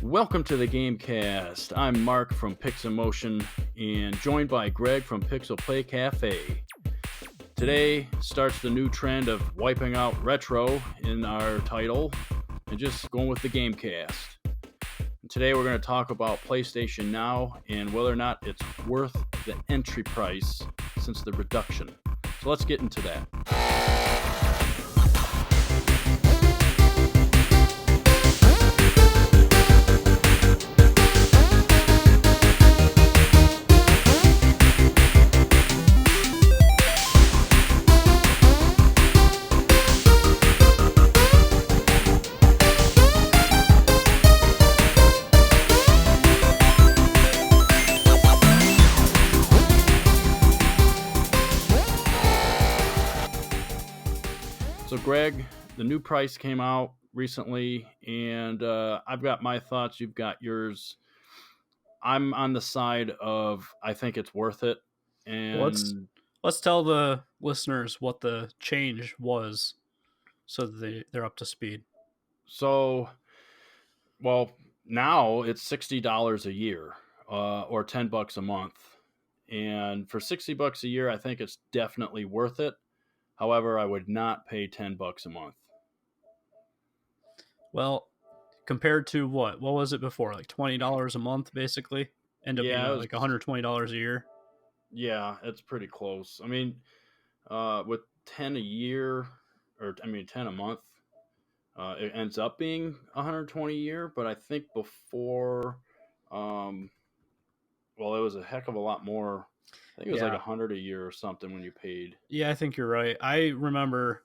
Welcome to the Gamecast. I'm Mark from Pixemotion and joined by Greg from Pixel Play Cafe. Today starts the new trend of wiping out retro in our title and just going with the Gamecast. And today we're going to talk about PlayStation Now and whether or not it's worth the entry price since the reduction. So let's get into that. So Greg, the new price came out recently, and I've got my thoughts. You've got yours. I'm on the side of I think it's worth it. And Let's tell the listeners what the change was, so that they're up to speed. so, well, now it's $60 a year, or $10 a month. And for $60 a year, I think it's definitely worth it. However, I would not pay $10 a month. Well, compared to what was it before? Like $20 a month, basically. End up being like $120 a year. Yeah, it's pretty close. I mean, with 10 a year, 10 a month, it ends up being 120 a year. But I think before, it was a heck of a lot more. I think it was like 100 a year or something when you paid. Yeah, I think you're right. I remember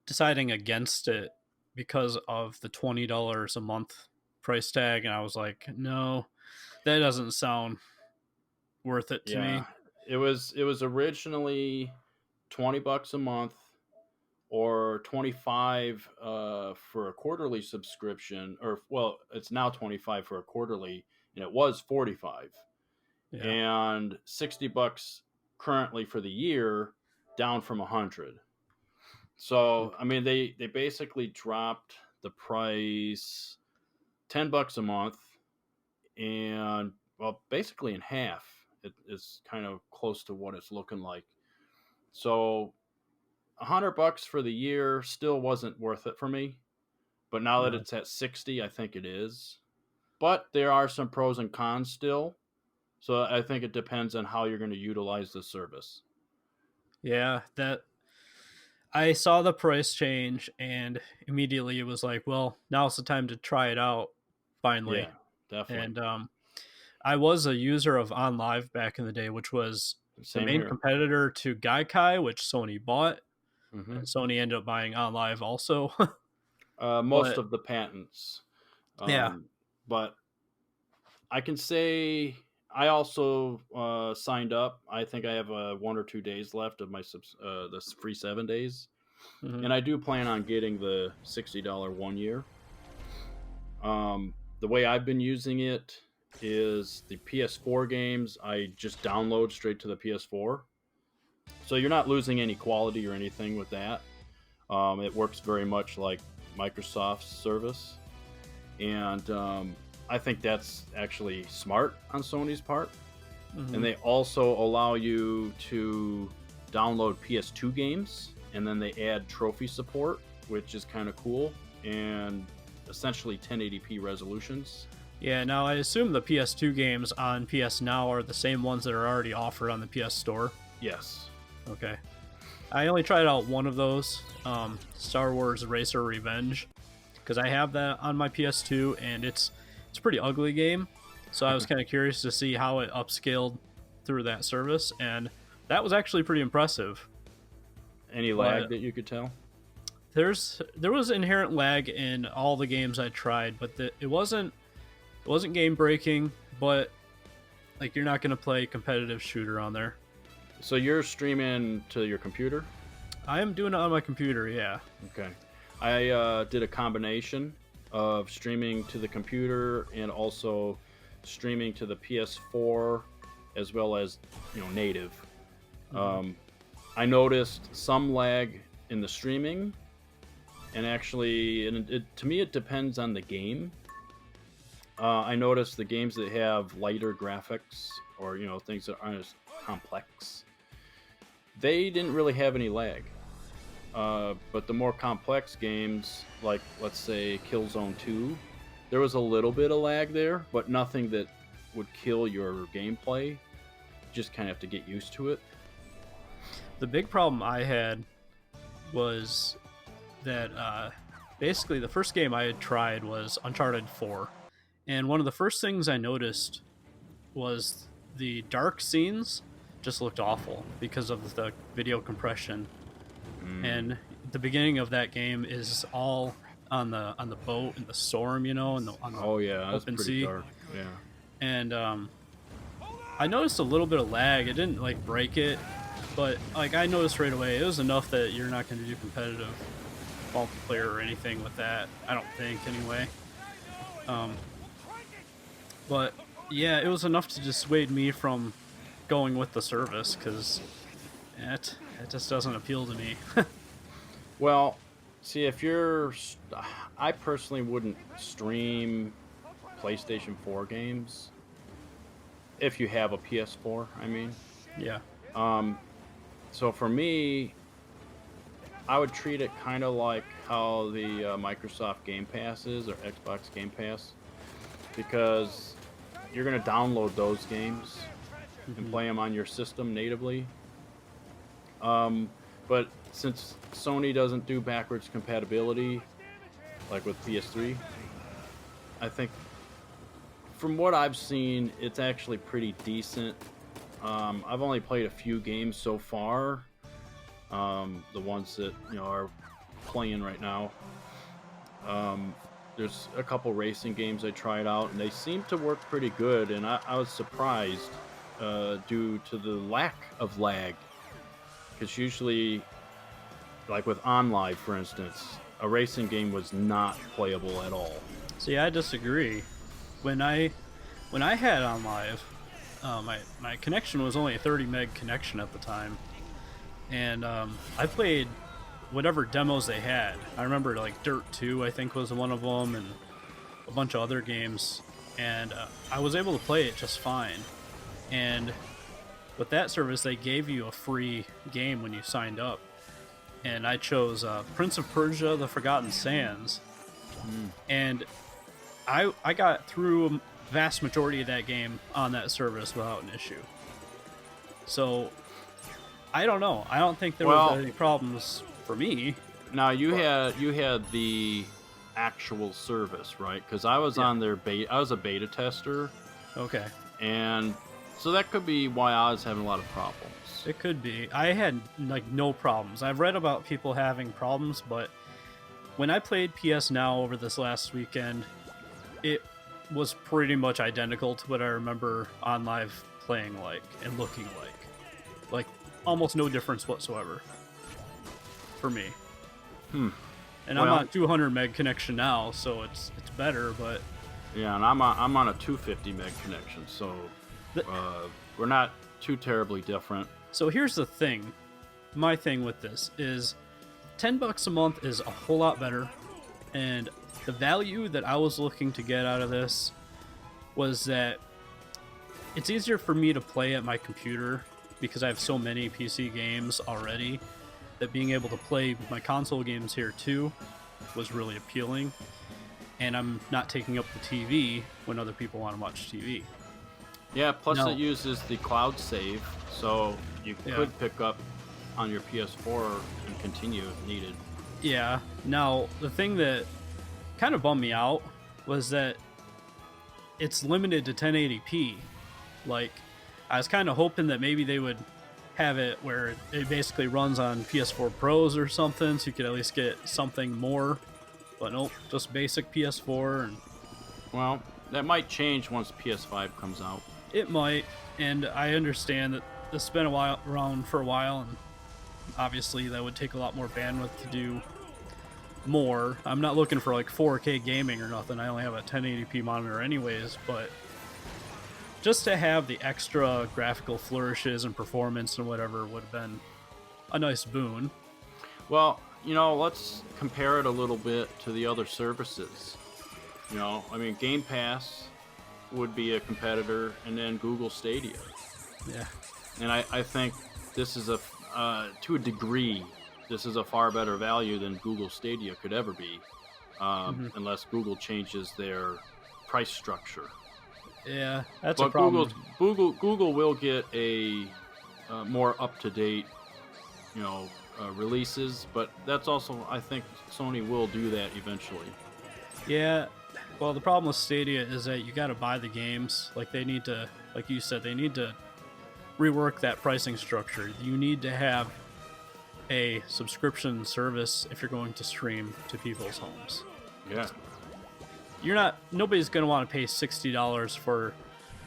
deciding against it because of the $20 a month price tag, and I was like, no, that doesn't sound worth it to me. It was originally $20 a month or 25 for a quarterly subscription, it's now 25 for a quarterly, and it was 45. Yeah. And $60 currently for the year, down from 100. So I mean, they basically dropped the price $10 a month, and basically in half. It is kind of close to what it's looking like. So $100 for the year still wasn't worth it for me, but now that it's at 60, I think it is. But there are some pros and cons still. So I think it depends on how you're going to utilize the service. Yeah, that I saw the price change and immediately it was like, well, now's the time to try it out finally. Yeah, definitely. And I was a user of OnLive back in the day, which was the main competitor to Gaikai, which Sony bought. Mm-hmm. And Sony ended up buying OnLive also. Most of the patents. But I can say I also signed up. I think I have 1 or 2 days left of my the free 7 days. Mm-hmm. And I do plan on getting the $60 1 year. The way I've been using it is the PS4 games I just download straight to the PS4. So you're not losing any quality or anything with that. It works very much like Microsoft's service. And I think that's actually smart on Sony's part. Mm-hmm. And they also allow you to download PS2 games, and then they add trophy support, which is kind of cool, and essentially 1080p resolutions. Yeah, now I assume the PS2 games on PS Now are the same ones that are already offered on the PS Store. Yes. Okay. I only tried out one of those, Star Wars Racer Revenge, because I have that on my PS2, and it's a pretty ugly game. So I was kind of curious to see how it upscaled through that service, and that was actually pretty impressive. Any lag that you could tell? There was inherent lag in all the games I tried, but it wasn't game breaking. But like, you're not going to play competitive shooter on there. So you're streaming to your computer? I am doing it on my computer. Yeah. Okay. I did a combination of streaming to the computer and also streaming to the PS4, as well as native. Mm-hmm. I noticed some lag in the streaming, and actually, to me, it depends on the game. I noticed the games that have lighter graphics or things that aren't as complex, they didn't really have any lag. But the more complex games, like let's say Killzone 2, there was a little bit of lag there, but nothing that would kill your gameplay. You just kind of have to get used to it. The big problem I had was that basically the first game I had tried was Uncharted 4. And one of the first things I noticed was the dark scenes just looked awful because of the video compression. And the beginning of that game is all on the boat in the storm, and on the open sea. Dark. Yeah. And I noticed a little bit of lag. It didn't like break it, but like I noticed right away it was enough that you're not going to do competitive multiplayer or anything with that. I don't think anyway. But yeah, it was enough to dissuade me from going with the service because it just doesn't appeal to me. Well, see, I personally wouldn't stream PlayStation 4 games if you have a PS4. I mean, Yeah. So for me, I would treat it kind of like how the Microsoft Game Pass is, or Xbox Game Pass, because you're going to download those games and play them on your system natively. But since Sony doesn't do backwards compatibility, like with PS3, I think from what I've seen, it's actually pretty decent. I've only played a few games so far, the ones that are playing right now. There's a couple racing games I tried out, and they seem to work pretty good, and I was surprised due to the lack of lag. Because usually, like with OnLive, for instance, a racing game was not playable at all. See, I disagree. When I had OnLive, my connection was only a 30 meg connection at the time, and I played whatever demos they had. I remember like Dirt 2, I think, was one of them, and a bunch of other games, and I was able to play it just fine. And with that service, they gave you a free game when you signed up, and I chose Prince of Persia: The Forgotten Sands, and I got through a vast majority of that game on that service without an issue. So I don't know. I don't think there were any problems for me. Now you had the actual service, right? Because I was on their beta. I was a beta tester. Okay. And so that could be why I was having a lot of problems. It could be. I had like no problems. I've read about people having problems, but when I played PS Now over this last weekend, it was pretty much identical to what I remember OnLive playing like and looking like. Like almost no difference whatsoever for me. And I'm on 200 meg connection now, so it's better, but yeah, and I'm on a 250 meg connection, so we're not too terribly different. So here's the thing. My thing with this is $10 a month is a whole lot better, and the value that I was looking to get out of this was that it's easier for me to play at my computer because I have so many PC games already that being able to play my console games here too was really appealing, and I'm not taking up the TV when other people want to watch TV. Yeah, plus it uses the cloud save, so you could pick up on your PS4 and continue if needed. Yeah. Now, the thing that kind of bummed me out was that it's limited to 1080p. Like, I was kind of hoping that maybe they would have it where it basically runs on PS4 Pros or something, so you could at least get something more. But nope, just basic PS4. And well, that might change once PS5 comes out. It might, and I understand that this has been around for a while, and obviously that would take a lot more bandwidth to do more. I'm not looking for like 4K gaming or nothing. I only have a 1080p monitor anyways, but just to have the extra graphical flourishes and performance and whatever would have been a nice boon. Well, let's compare it a little bit to the other services. I mean, Game Pass would be a competitor, and then Google Stadia. Yeah. And I think this is to a degree, this is a far better value than Google Stadia could ever be, unless Google changes their price structure. Yeah, that's a problem. Google will get a more up to date, releases, but that's also, I think Sony will do that eventually. Yeah. Well, the problem with Stadia is that you got to buy the games. Like they need to, like you said, they need to rework that pricing structure. You need to have a subscription service if you're going to stream to people's homes. Yeah. Nobody's going to want to pay $60 for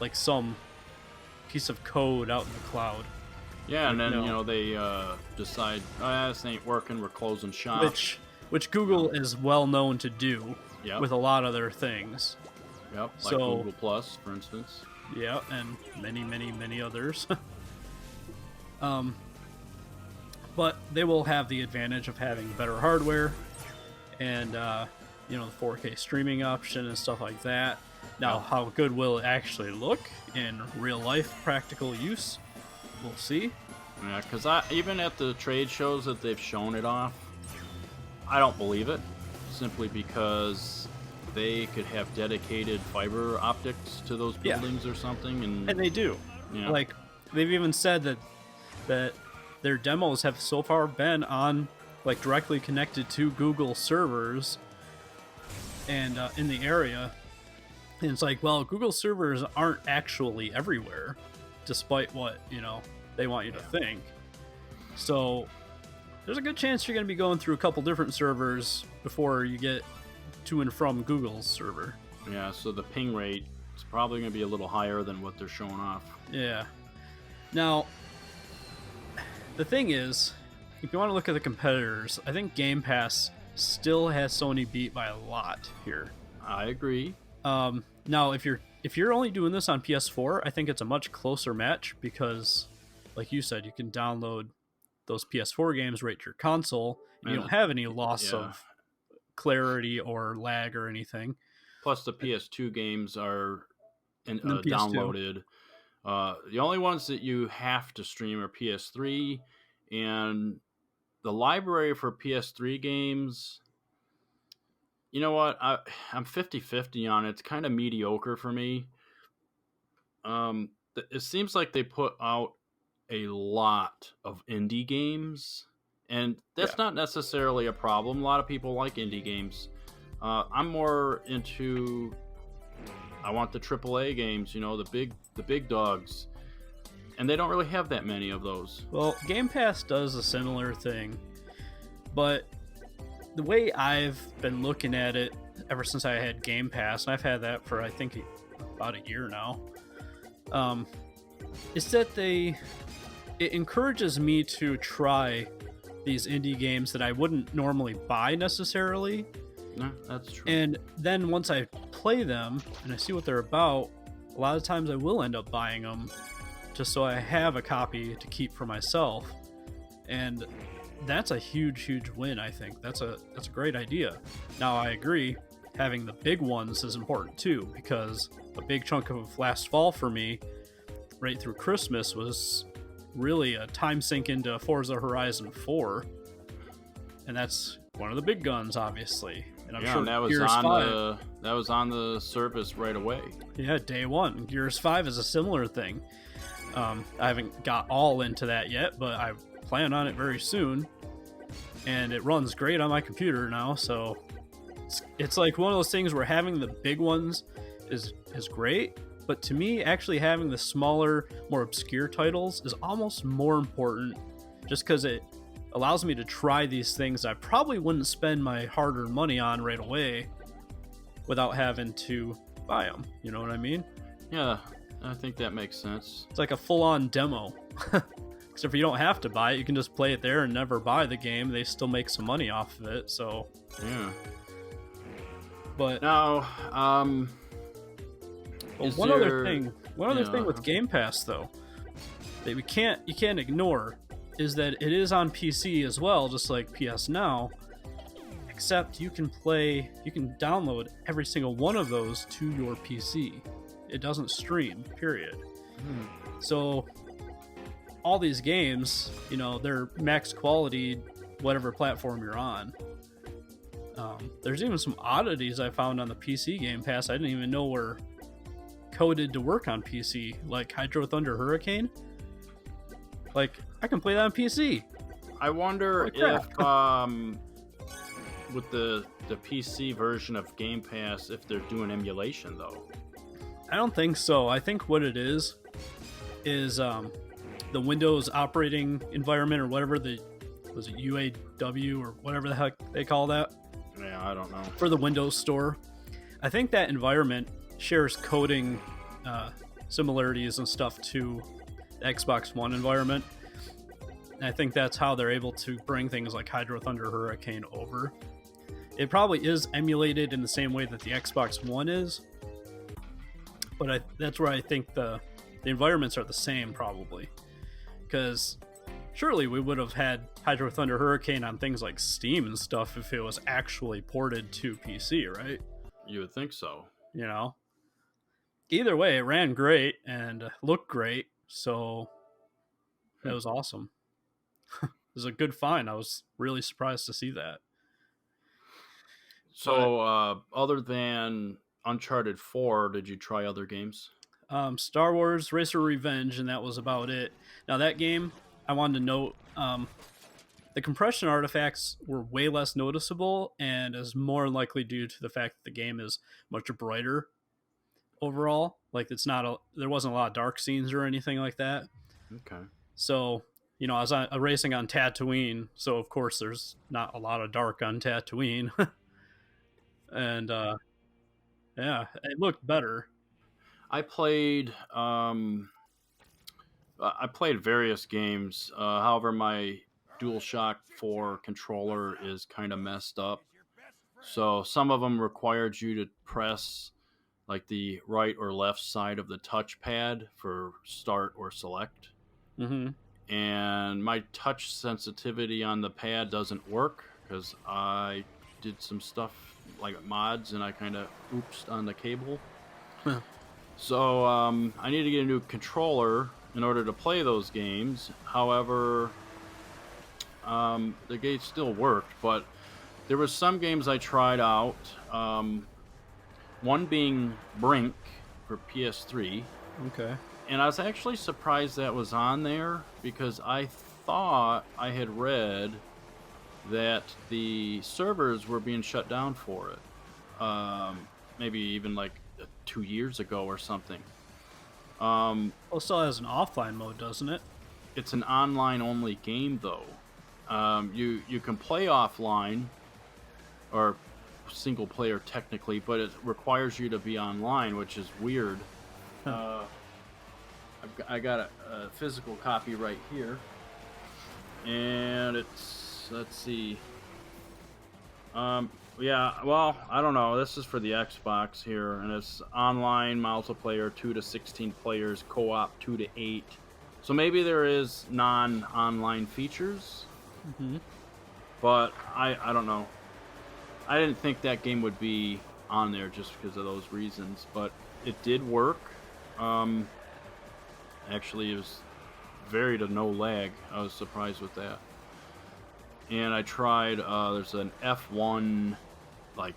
like some piece of code out in the cloud. Yeah, and then they decide, this ain't working, we're closing shop. Which Google is well known to do with a lot of their things. Yep, like Google Plus, for instance. Yeah, and many others. But they will have the advantage of having better hardware and the 4K streaming option and stuff like that. Now, how good will it actually look in real life practical use? We'll see. Yeah, because even at the trade shows that they've shown it off, I don't believe it, simply because they could have dedicated fiber optics to those buildings or something, and they do. Yeah. Like they've even said that their demos have so far been on like directly connected to Google servers and in the area. And it's like, well, Google servers aren't actually everywhere, despite what they want you to think. So there's a good chance you're going to be going through a couple different servers before you get to and from Google's server. Yeah, so the ping rate is probably going to be a little higher than what they're showing off. Yeah. Now, the thing is, if you want to look at the competitors, I think Game Pass still has Sony beat by a lot here. I agree. Now, if you're only doing this on PS4, I think it's a much closer match because, like you said, you can download those PS4 games right to your console, and you don't have any loss of clarity or lag or anything. Plus, the PS2 games are downloaded. The only ones that you have to stream are PS3, and the library for PS3 games, you know what? I'm 50-50 on it. It's kind of mediocre for me. It seems like they put out a lot of indie games, and that's not necessarily a problem. A lot of people like indie games. I'm more into, I want the AAA games, the big dogs, and they don't really have that many of those. Well, Game Pass does a similar thing, but the way I've been looking at it ever since I had Game Pass, and I've had that for I think about a year now, is that it encourages me to try these indie games that I wouldn't normally buy necessarily. No, that's true. And then once I play them and I see what they're about, a lot of times I will end up buying them just so I have a copy to keep for myself. And that's a huge win, I think. That's a great idea. Now, I agree, having the big ones is important too, because a big chunk of last fall for me, right through Christmas, was really a time sink into Forza Horizon 4. And that's one of the big guns, obviously. And I'm sure and that was on the service right away. Yeah, day one. Gears 5 is a similar thing. I haven't got all into that yet, but I plan on it very soon. And it runs great on my computer now, so it's like one of those things where having the big ones is great, but to me, actually having the smaller, more obscure titles is almost more important, just because it allows me to try these things I probably wouldn't spend my hard-earned money on right away without having to buy them. You know what I mean? Yeah, I think that makes sense. It's like a full-on demo. Except for you don't have to buy it. You can just play it there and never buy the game. They still make some money off of it, so... Yeah. But... Now, one other thing with Game Pass, though, that you can't ignore, is that it is on PC as well, just like PS Now, except you can download every single one of those to your PC. it doesn't stream, period. So all these games, you know, they're max quality, whatever platform you're on. There's even some oddities I found on the PC Game Pass I didn't even know were coded to work on PC, like Hydro Thunder Hurricane. Like, I can play that on PC. I wonder if with the PC version of Game Pass, if they're doing emulation though. I don't think so. I think what it is the Windows operating environment, or whatever was it UAW or whatever the heck they call that? Yeah, I don't know. For the Windows Store. I think that environment shares coding similarities and stuff to the Xbox One environment. And I think that's how they're able to bring things like Hydro Thunder Hurricane over. It probably is emulated in the same way that the Xbox One is, but that's where I think the environments are the same, probably. Because surely we would have had Hydro Thunder Hurricane on things like Steam and stuff if it was actually ported to PC, right? You would think so. You know? Either way, it ran great and looked great, so that was awesome. It was a good find. I was really surprised to see that. So, other than Uncharted 4, did you try other games? Star Wars Racer Revenge, and that was about it. Now, that game, I wanted to note, the compression artifacts were way less noticeable, and is more likely due to the fact that the game is much brighter overall. Like, there wasn't a lot of dark scenes or anything like that. Okay. So, you know, I was racing on Tatooine, so of course there's not a lot of dark on Tatooine. And yeah, it looked better. I played various games. However, my DualShock 4 controller is kind of messed up. So some of them required you to press like the right or left side of the touchpad for start or select. Mm-hmm. And my touch sensitivity on the pad doesn't work because I did some stuff like mods and I kind of oopsed on the cable. Huh. So I need to get a new controller in order to play those games. However, the game still worked, but there was some games I tried out. One being Brink for PS3. Okay. And I was actually surprised that was on there because I thought I had read that the servers were being shut down for it. Maybe even like 2 years ago or something. Well, it still has an offline mode, doesn't it? It's an online only game though. You can play offline or single player technically, but it requires you to be online, which is weird. I got a physical copy right here, and it's, let's see. Yeah, well, I don't know. This is for the Xbox here, and it's online multiplayer 2 to 16 players, co-op 2 to 8. So maybe there is non-online features, but I don't know. I didn't think that game would be on there just because of those reasons, but it did work. Actually, it was very to no lag. I was surprised with that. And I tried, there's an F1, like,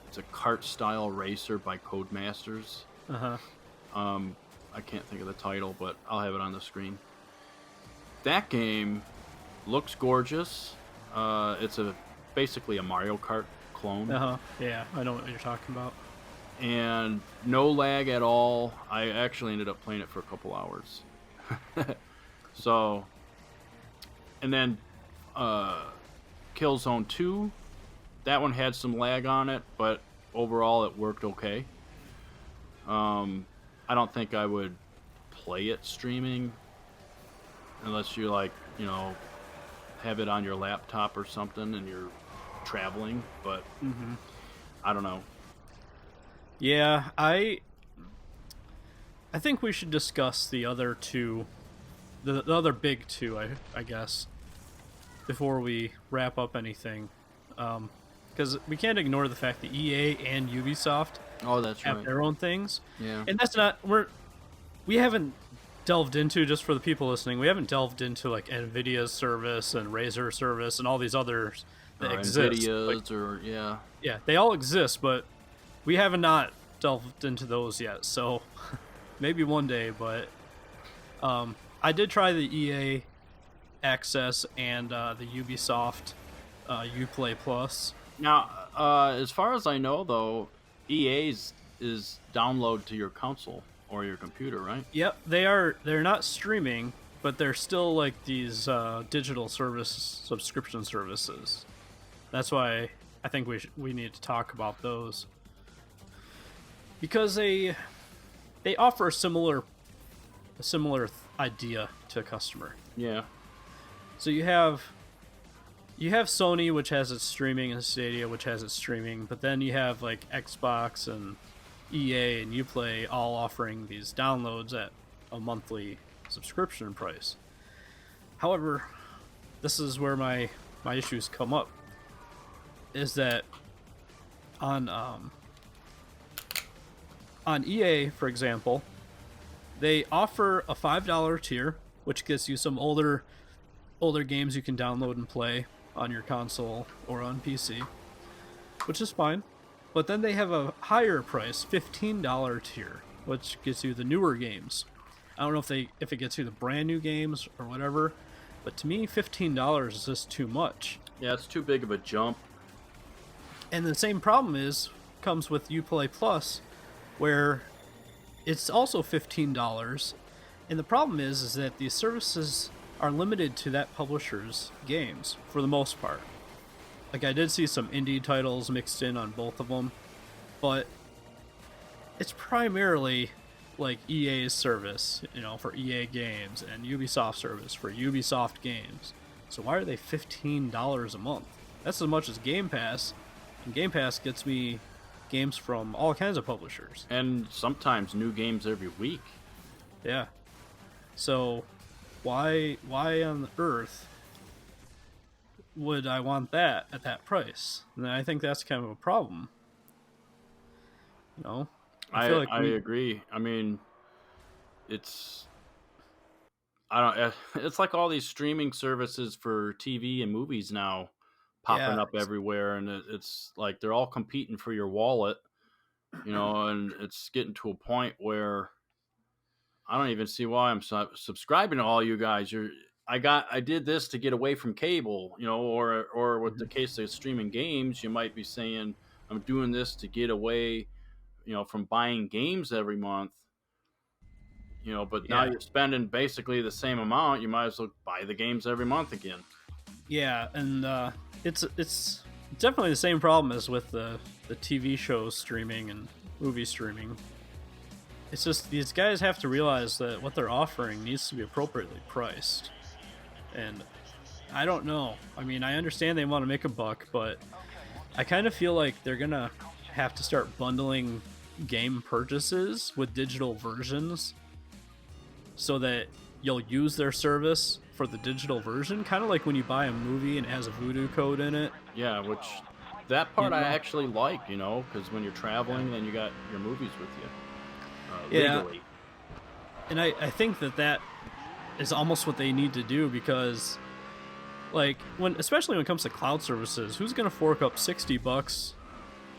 it's a kart-style racer by Codemasters. Uh-huh. I can't think of the title, but I'll have it on the screen. That game looks gorgeous. It's basically a Mario Kart clone. Uh-huh. Yeah, I know what you're talking about. And no lag at all. I actually ended up playing it for a couple hours. So, and then Killzone 2, that one had some lag on it, but overall it worked okay. I don't think I would play it streaming unless you, like, you know, have it on your laptop or something and you're traveling, but I don't know. Yeah, I think we should discuss the other two, the other big two, I guess, before we wrap up anything. Because we can't ignore the fact that EA and Ubisoft Oh, that's have right. their own things. Yeah. And that's not we haven't delved into, just for the people listening, we haven't delved into like Nvidia's service and Razer service and all these others that Or exist. Like, Nvidia's, or yeah. yeah, they all exist, but we have not delved into those yet. So maybe one day. But I did try the EA Access and the Ubisoft Uplay Plus. Now, as far as I know, though, EA's is download to your console or your computer, right? Yep, they're not streaming, but they're still like these digital service subscription services. That's why I think we need to talk about those, because they offer a similar idea to a customer. Yeah. So you have Sony, which has its streaming, and Stadia, which has its streaming, but then you have like Xbox and EA and Uplay all offering these downloads at a monthly subscription price. However, this is where my issues come up, is that on EA, for example, they offer a $5 tier, which gets you some older games you can download and play on your console or on PC, which is fine. But then they have a higher price, $15 tier, which gets you the newer games. I don't know if it gets you the brand new games or whatever, but to me, $15 is just too much. Yeah, it's too big of a jump. And the same problem comes with Uplay Plus, where it's also $15, and the problem is that these services are limited to that publisher's games for the most part. Like, I did see some indie titles mixed in on both of them, but it's primarily like EA's service, for EA games, and Ubisoft service for Ubisoft games. So why are they $15 a month? That's as much as Game Pass, and Game Pass gets me games from all kinds of publishers. And sometimes new games every week. Yeah. So why on earth would I want that at that price? And I think that's kind of a problem. I feel like agree. I mean, it's like all these streaming services for TV and movies now popping up everywhere, and it's like they're all competing for your wallet, and it's getting to a point where I don't even see why I'm subscribing to all you guys. I did this to get away from cable, or with the case of streaming games, you might be saying I'm doing this to get away, from buying games every month. But now you're spending basically the same amount. You might as well buy the games every month again. Yeah, and it's definitely the same problem as with the TV shows streaming and movie streaming. It's just these guys have to realize that what they're offering needs to be appropriately priced. And I don't know. I mean, I understand they want to make a buck, but I kind of feel like they're going to have to start bundling game purchases with digital versions so that you'll use their service for the digital version, kind of like when you buy a movie and it has a voodoo code in it. Yeah, which that part I actually like, because when you're traveling, then you got your movies with you. Legally. And I think that is almost what they need to do, because like especially when it comes to cloud services, who's going to fork up $60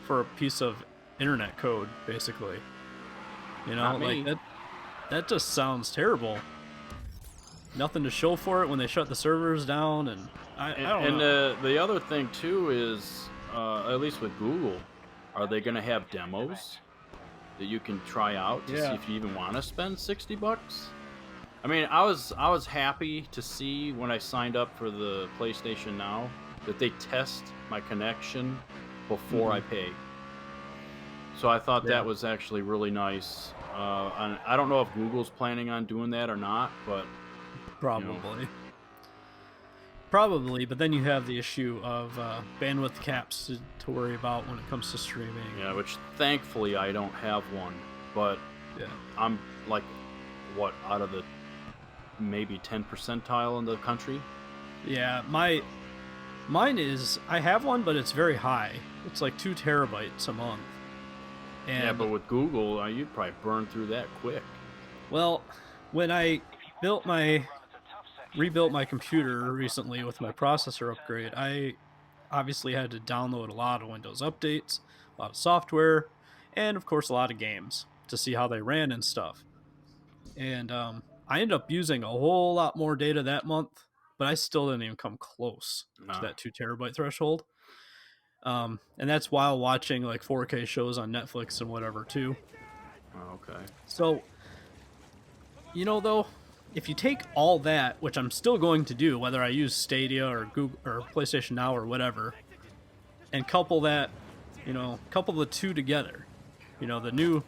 for a piece of internet code, basically? Like that just sounds terrible. Nothing to show for it when they shut the servers down, and I don't know. And the other thing too is, at least with Google, are they going to have demos that you can try out to see if you even want to spend $60? I mean, I was happy to see when I signed up for the PlayStation Now that they test my connection before I pay. So I thought that was actually really nice. And I don't know if Google's planning on doing that or not, but Probably, but then you have the issue of bandwidth caps to worry about when it comes to streaming. Yeah, which thankfully I don't have one, but I'm like, out of the maybe 10 percentile in the country? Yeah, mine is, I have one, but it's very high. It's like 2 terabytes a month. Yeah, And but with Google, you'd probably burn through that quick. well, when I built my rebuilt my computer recently with my processor upgrade, I obviously had to download a lot of Windows updates, a lot of software, and of course a lot of games to see how they ran and stuff. And I ended up using a whole lot more data that month, but I still didn't even come close to No. that 2 terabyte threshold. And that's while watching like 4K shows on Netflix and whatever too. Oh, okay. So, though, if you take all that, which I'm still going to do, whether I use Stadia or Google or PlayStation Now or whatever, and couple that, couple the two together, the new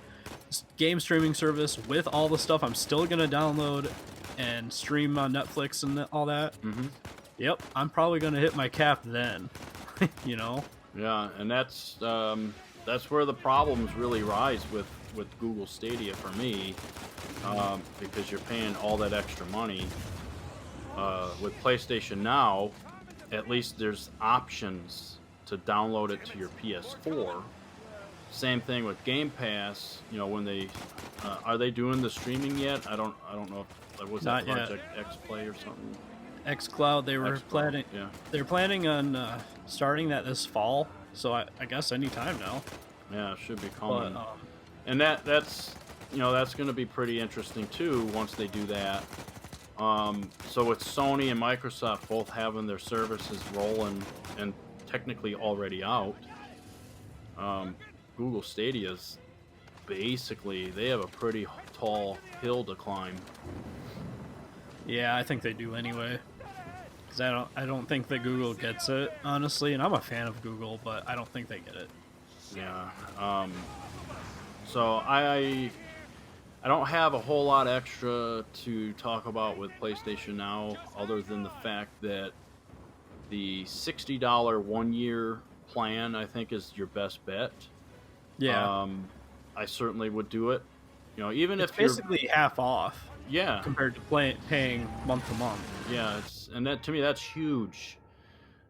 game streaming service with all the stuff I'm still going to download and stream on Netflix and all that. Mm-hmm. Yep, I'm probably going to hit my cap then, you know? Yeah, and that's where the problems really rise with Google Stadia for me, because you're paying all that extra money. With PlayStation Now, at least there's options to download it to your PS4. Same thing with Game Pass. When they are they doing the streaming yet? I don't know if was that Not yet. Project X Play or something. xCloud, they were xCloud, planning. Yeah. They're planning on starting that this fall, so I guess anytime now. Yeah, it should be coming. But And that's that's going to be pretty interesting too once they do that. So with Sony and Microsoft both having their services rolling and technically already out, Google Stadia's basically they have a pretty tall hill to climb. yeah, I think they do anyway. Because I don't think that Google gets it, honestly, and I'm a fan of Google, but I don't think they get it. Yeah. So I don't have a whole lot extra to talk about with PlayStation Now, other than the fact that the $60 1-year plan I think is your best bet. Yeah, I certainly would do it. Even it's if you're basically half off yeah, compared to paying month to month. yeah, and that to me that's huge.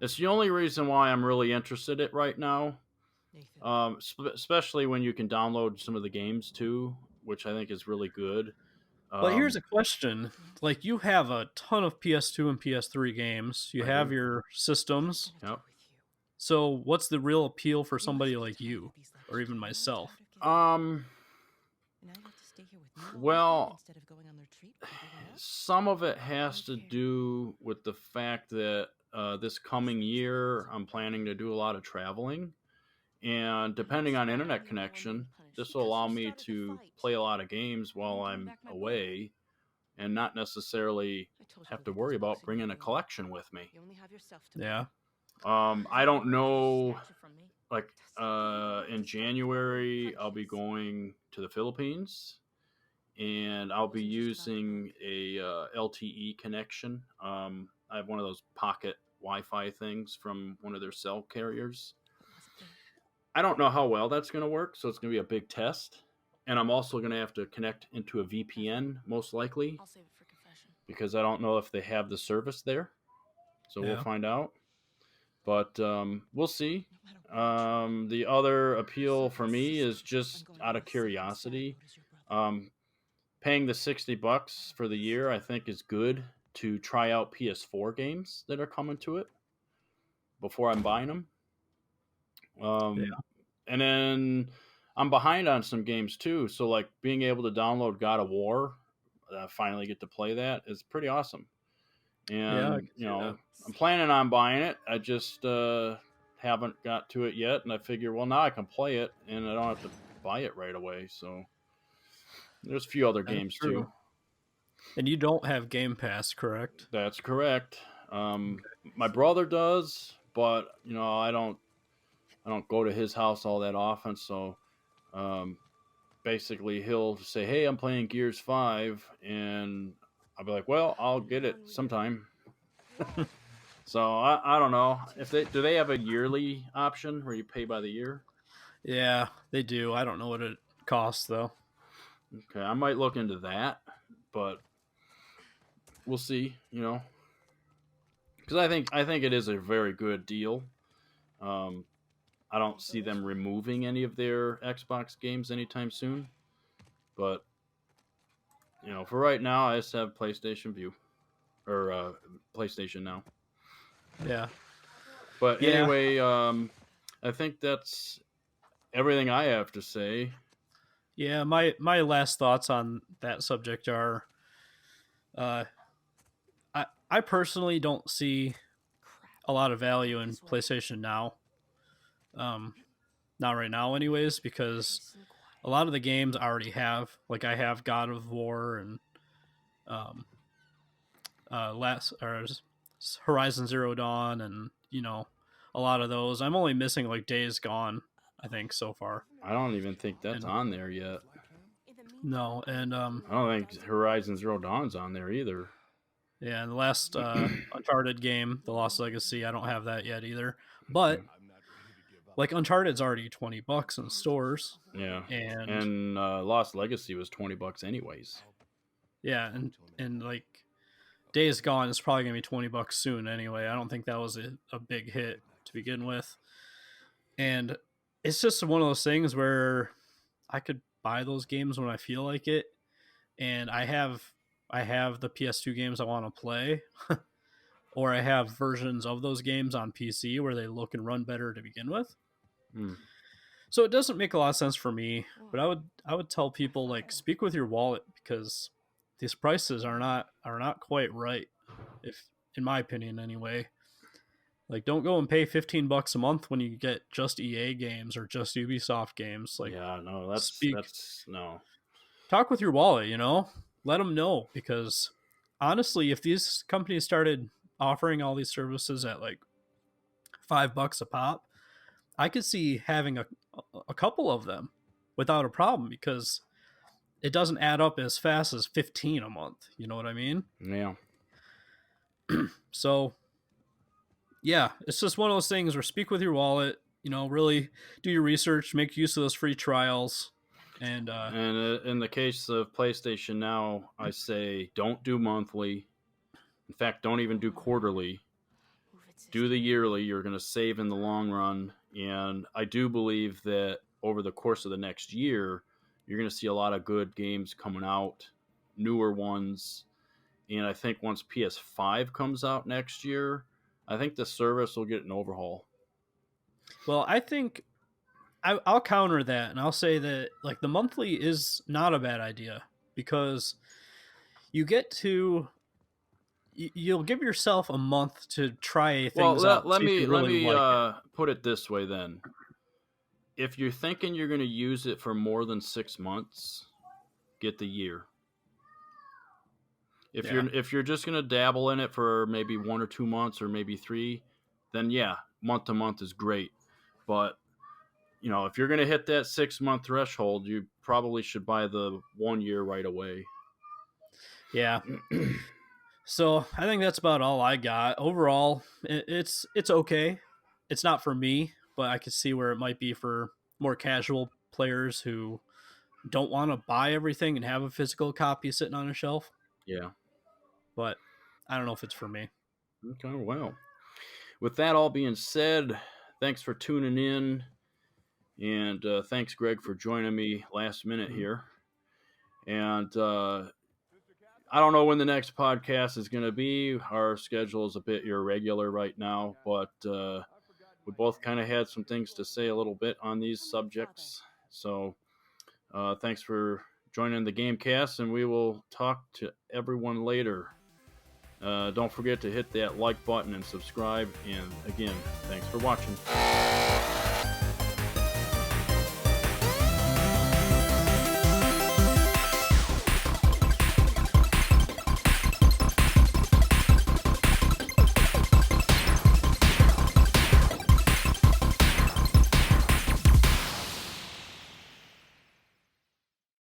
It's the only reason why I'm really interested in it right now. Especially when you can download some of the games too, which I think is really good. But here's Um, a question: like, you have a ton of PS2 and PS3 games. You I have do. your systems. Yep. So, what's the real appeal for somebody like you, or even myself? Um, well, some of it has to do with the fact that this coming year I'm planning to do a lot of traveling, and depending on internet connection, this will allow me to play a lot of games while I'm away, and not necessarily have to worry about bringing a collection with me. Yeah. I don't know. Like in January, I'll be going to the Philippines, and I'll be using a LTE connection. I have one of those pocket Wi-Fi things from one of their cell carriers. I don't know how well that's going to work, so it's going to be a big test. And I'm also going to have to connect into a VPN, most likely, because I don't know if they have the service there. So Yeah. we'll find out. But we'll see. The other appeal for me is just out of curiosity. Paying the $60 for the year, I think, is good to try out PS4 games that are coming to it before I'm buying them. Yeah. And then I'm behind on some games too. So like being able to download God of War, finally get to play that is pretty awesome. Yeah, I And can see that. I'm planning on buying it. I just haven't got to it yet, and I figure, well, now I can play it, and I don't have to buy it right away. So there's a few other That's games true. too. And you don't have Game Pass, correct? That's correct. My brother does, but I don't go to his house all that often. So basically, he'll say, "Hey, I'm playing Gears 5," and I'll be like, "Well, I'll get it sometime." So I don't know if they have a yearly option where you pay by the year. Yeah, they do. I don't know what it costs though. Okay, I might look into that, but we'll see. Because I think it is a very good deal. Um, I don't see them removing any of their Xbox games anytime soon. But for right now, I just have PlayStation View or PlayStation Now. Yeah. But Yeah. anyway, I think that's everything I have to say. Yeah, my last thoughts on that subject are, I personally don't see a lot of value in PlayStation Now. Not right now, anyways, because a lot of the games I already have. Like I have God of War and um, Horizon Zero Dawn, and a lot of those. I'm only missing like Days Gone, I think, so far. I don't even think that's And on there yet. no, and I don't think Horizon Zero Dawn's on there either. yeah, and the last Uncharted game, The Lost Legacy, I don't have that yet either. But like Uncharted's already $20 in stores. Yeah, and Lost Legacy was $20 anyways. Yeah, and like Days Gone is probably gonna be $20 soon anyway. I don't think that was a big hit to begin with, and it's just one of those things where I could buy those games when I feel like it, and I have the PS2 games I want to play, or I have versions of those games on PC where they look and run better to begin with. So it doesn't make a lot of sense for me, but I would tell people, like, speak with your wallet, because these prices are not quite right, if in my opinion anyway. Like, don't go and pay $15 a month when you get just EA games or just Ubisoft games. Like, yeah, no, that's no. Talk with your wallet, let them know, because honestly, if these companies started offering all these services at like $5 a pop, I could see having a couple of them without a problem, because it doesn't add up as fast as 15 a month. You know what I mean? Yeah. So, yeah, it's just one of those things where speak with your wallet, really do your research, make use of those free trials. And in the case of PlayStation Now, I say don't do monthly. In fact, don't even do quarterly. Do the yearly. You're going to save in the long run. And I do believe that over the course of the next year, you're going to see a lot of good games coming out, newer ones. And I think once PS5 comes out next year, I think the service will get an overhaul. Well, I think I'll counter that, and I'll say that, like, the monthly is not a bad idea, because you'll give yourself a month to try things out. Let me put it this way then. If you're thinking you're going to use it for more than 6 months, get the year. If you're just going to dabble in it for maybe 1 or 2 months or maybe 3, then yeah, month to month is great. But if you're going to hit that 6-month threshold, you probably should buy the 1 year right away. Yeah. So I think that's about all I got. Overall, it's okay. It's not for me, but I could see where it might be for more casual players who don't want to buy everything and have a physical copy sitting on a shelf. Yeah. But I don't know if it's for me. Okay, well. With that all being said, thanks for tuning in. And thanks, Greg, for joining me last minute here. And I don't know when the next podcast is going to be. Our schedule is a bit irregular right now, but we both kind of had some things to say a little bit on these subjects. So thanks for joining the Gamecast, and we will talk to everyone later. Don't forget to hit that like button and subscribe. And again, thanks for watching.